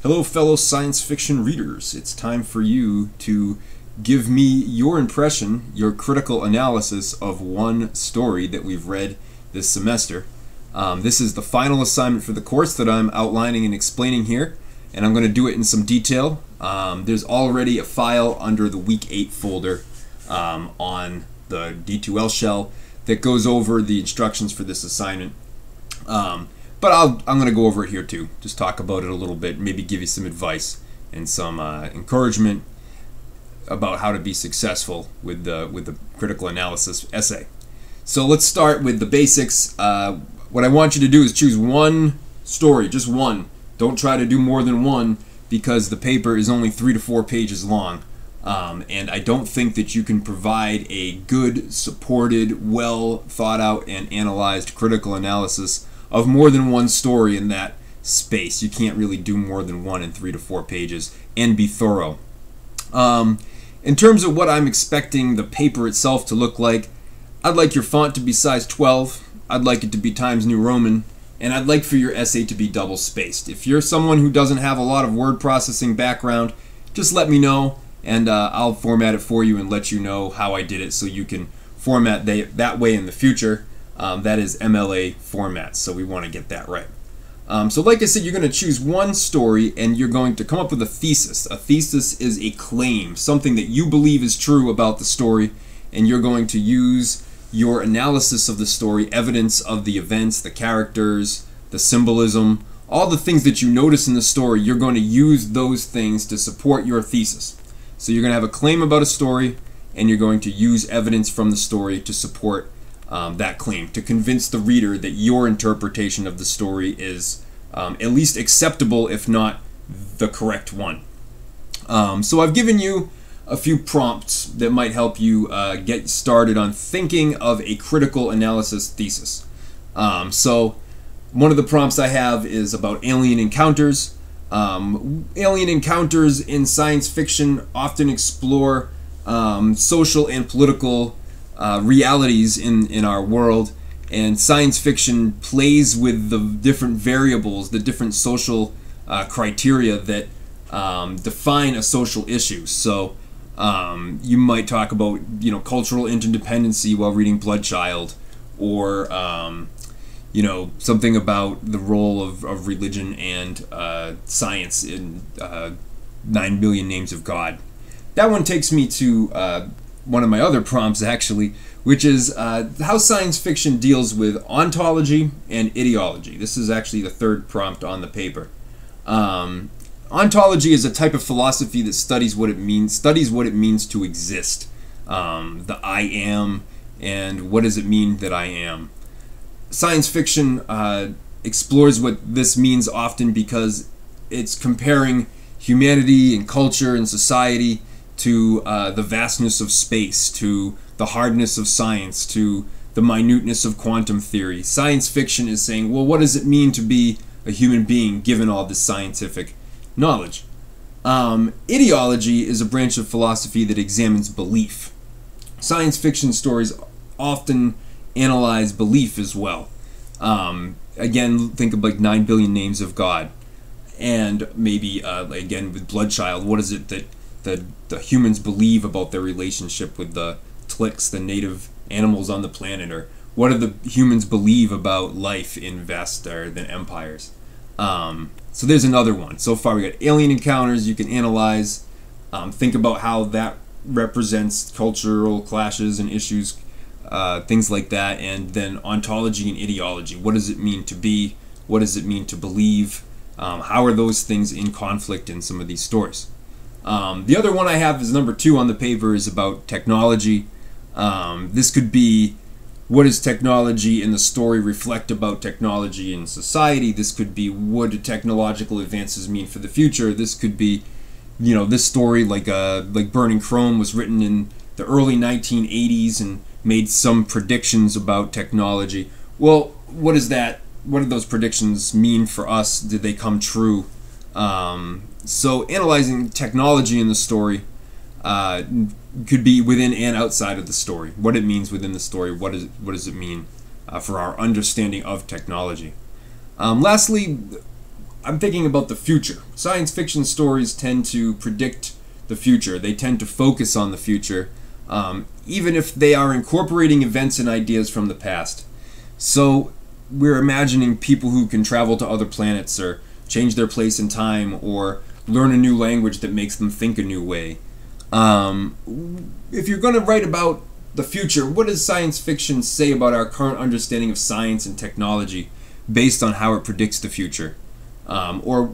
Hello, fellow science fiction readers. It's time for you to give me your impression, your critical analysis of one story that we've read this semester. This is the final assignment for the course that I'm outlining and explaining here, and I'm going to do it in some detail. There's already a file under the Week 8 folder on the D2L shell that goes over the instructions for this assignment. But I'm going to go over it here too. Just talk about it a little bit, maybe give you some advice and some encouragement about how to be successful with the critical analysis essay. So let's start with the basics. What I want you to do is choose one story, just one. Don't try to do more than one because the paper is only 3 to 4 pages long. And I don't think that you can provide a good, supported, well thought out and analyzed critical analysis of more than one story in that space. You can't really do more than one in 3 to 4 pages and be thorough. In terms of what I'm expecting the paper itself to look like, I'd like your font to be size 12, I'd like it to be Times New Roman, and I'd like for your essay to be double spaced. If you're someone who doesn't have a lot of word processing background, just let me know and I'll format it for you and let you know how I did it so you can format that way in the future. That is MLA format, so we want to get that right. So like I said, you're going to choose one story and you're going to come up with a thesis. A thesis is a claim, something that you believe is true about the story, and you're going to use your analysis of the story, evidence of the events, the characters, the symbolism, all the things that you notice in the story. You're going to use those things to support your thesis. So you're going to have a claim about a story and you're going to use evidence from the story to support that claim, to convince the reader that your interpretation of the story is at least acceptable, if not the correct one. So I've given you a few prompts that might help you get started on thinking of a critical analysis thesis. So one of the prompts I have is about alien encounters. Alien encounters in science fiction often explore social and political realities in our world, and science fiction plays with the different variables, the different social criteria that define a social issue. So you might talk about, cultural interdependency while reading Bloodchild, or something about the role of religion and science in 9 Billion Names of God. That one takes me to one of my other prompts, actually, which is how science fiction deals with ontology and ideology. This is actually the third prompt on the paper. Ontology is a type of philosophy that studies what it means to exist. The I am, and what does it mean that I am. Science fiction explores what this means often because it's comparing humanity and culture and society to the vastness of space, to the hardness of science, to the minuteness of quantum theory. Science fiction is saying, well, what does it mean to be a human being given all this scientific knowledge? Ideology is a branch of philosophy that examines belief. Science fiction stories often analyze belief as well. Again, think of like 9 Billion Names of God. And maybe, again, with Bloodchild, what is it that the humans believe about their relationship with the Tlicks, the native animals on the planet, or what do the humans believe about life in vaster than empires? So there's another one. So far we got alien encounters. You can analyze, think about how that represents cultural clashes and issues, things like that, and then ontology and ideology. What does it mean to be? What does it mean to believe? How are those things in conflict in some of these stories? The other one I have is number 2 on the paper, is about technology. This could be, what does technology in the story reflect about technology in society? This could be, what do technological advances mean for the future? This could be, this story, like Burning Chrome, was written in the early 1980s and made some predictions about technology. Well, what did those predictions mean for us? Did they come true? So analyzing technology in the story could be within and outside of the story. What it means within the story, what does it mean for our understanding of technology. Lastly, I'm thinking about the future. Science fiction stories tend to predict the future. They tend to focus on the future, even if they are incorporating events and ideas from the past. So we're imagining people who can travel to other planets or change their place in time or learn a new language that makes them think a new way. If you're going to write about the future, what does science fiction say about our current understanding of science and technology based on how it predicts the future? Or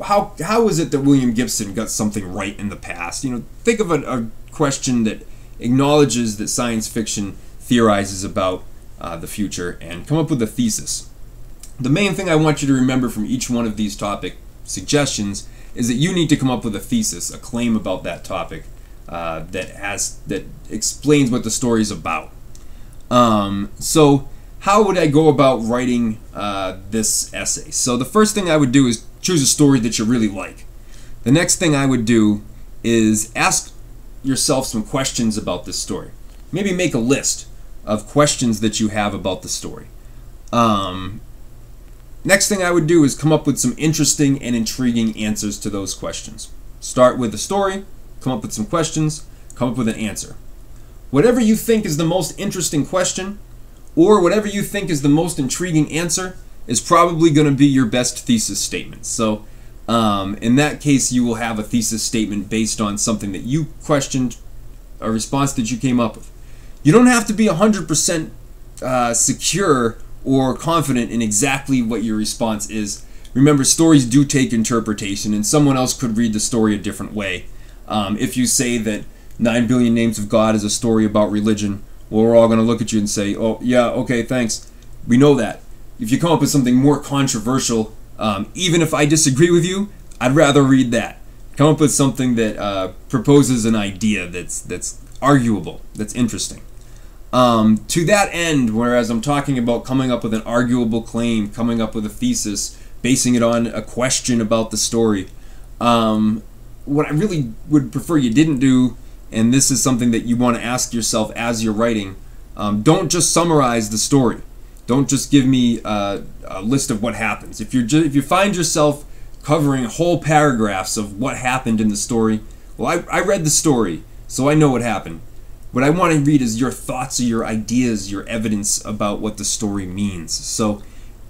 how is it that William Gibson got something right in the past? You know, think of a question that acknowledges that science fiction theorizes about the future and come up with a thesis. The main thing I want you to remember from each one of these topic suggestions is that you need to come up with a thesis, a claim about that topic that explains what the story is about. So how would I go about writing this essay? So the first thing I would do is choose a story that you really like. The next thing I would do is ask yourself some questions about this story. Maybe make a list of questions that you have about the story. Next thing I would do is come up with some interesting and intriguing answers to those questions. Start with the story, come up with some questions, come up with an answer. Whatever you think is the most interesting question, or whatever you think is the most intriguing answer, is probably going to be your best thesis statement. So in that case, you will have a thesis statement based on something that you questioned, a response that you came up with. You don't have to be 100% secure or confident in exactly what your response is. Remember, stories do take interpretation, and someone else could read the story a different way. If you say that 9 Billion Names of God is a story about religion, well, we're all going to look at you and say, oh, yeah, okay, thanks. We know that. If you come up with something more controversial, even if I disagree with you, I'd rather read that. Come up with something that proposes an idea that's arguable, that's interesting. To that end, whereas I'm talking about coming up with an arguable claim, coming up with a thesis, basing it on a question about the story, what I really would prefer you didn't do, and this is something that you want to ask yourself as you're writing, don't just summarize the story. Don't just give me a list of what happens. If you find yourself covering whole paragraphs of what happened in the story, well, I read the story, so I know what happened. What I want to read is your thoughts or your ideas, your evidence about what the story means. So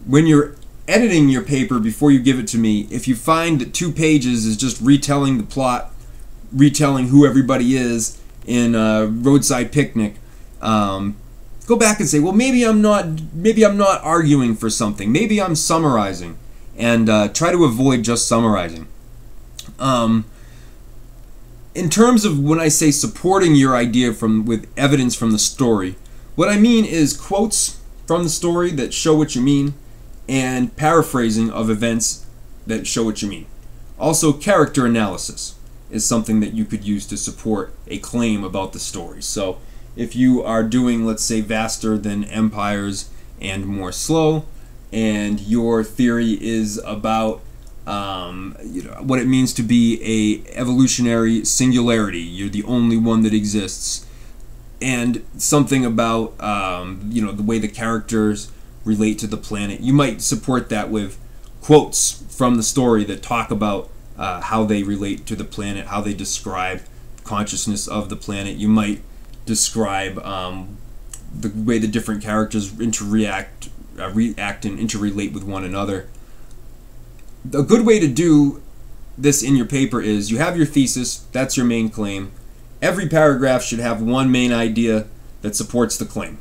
when you're editing your paper before you give it to me, if you find that 2 pages is just retelling the plot, retelling who everybody is in Roadside Picnic, go back and say, well, maybe I'm not arguing for something. Maybe I'm summarizing, and try to avoid just summarizing. In terms of when I say supporting your idea with evidence from the story, what I mean is quotes from the story that show what you mean, and paraphrasing of events that show what you mean. Also, character analysis is something that you could use to support a claim about the story. So if you are doing, let's say, Vaster Than Empires and More Slow, and your theory is about what it means to be a evolutionary singularity, you're the only one that exists, and something about the way the characters relate to the planet, you might support that with quotes from the story that talk about how they relate to the planet, how they describe consciousness of the planet. You might describe the way the different characters react and interrelate with one another. A good way to do this in your paper is you have your thesis, that's your main claim. Every paragraph should have one main idea that supports the claim.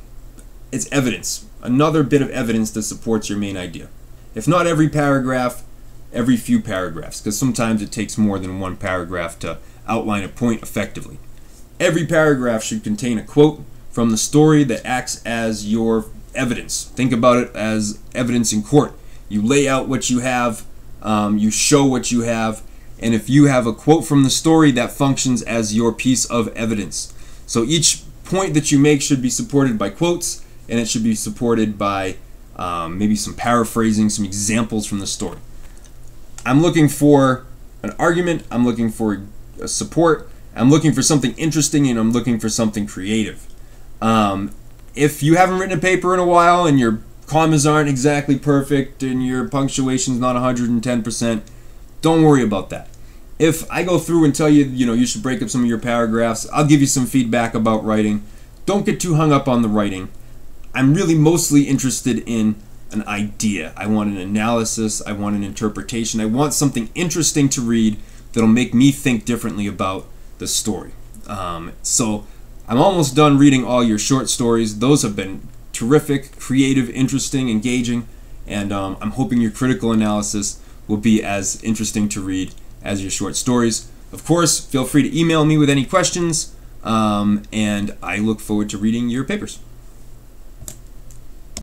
It's evidence, another bit of evidence that supports your main idea. If not every paragraph, every few paragraphs, because sometimes it takes more than one paragraph to outline a point effectively. Every paragraph should contain a quote from the story that acts as your evidence. Think about it as evidence in court. You lay out what you have, you show what you have, and if you have a quote from the story, that functions as your piece of evidence. So each point that you make should be supported by quotes, and it should be supported by maybe some paraphrasing, some examples from the story. I'm looking for an argument, I'm looking for a support, I'm looking for something interesting, and I'm looking for something creative. If you haven't written a paper in a while and you're commas aren't exactly perfect and your punctuation's not 110%, don't worry about that. If I go through and tell you, you should break up some of your paragraphs, I'll give you some feedback about writing. Don't get too hung up on the writing. I'm really mostly interested in an idea. I want an analysis. I want an interpretation. I want something interesting to read that'll make me think differently about the story. So I'm almost done reading all your short stories. Those have been terrific, creative, interesting, engaging, and I'm hoping your critical analysis will be as interesting to read as your short stories. Of course, feel free to email me with any questions, and I look forward to reading your papers.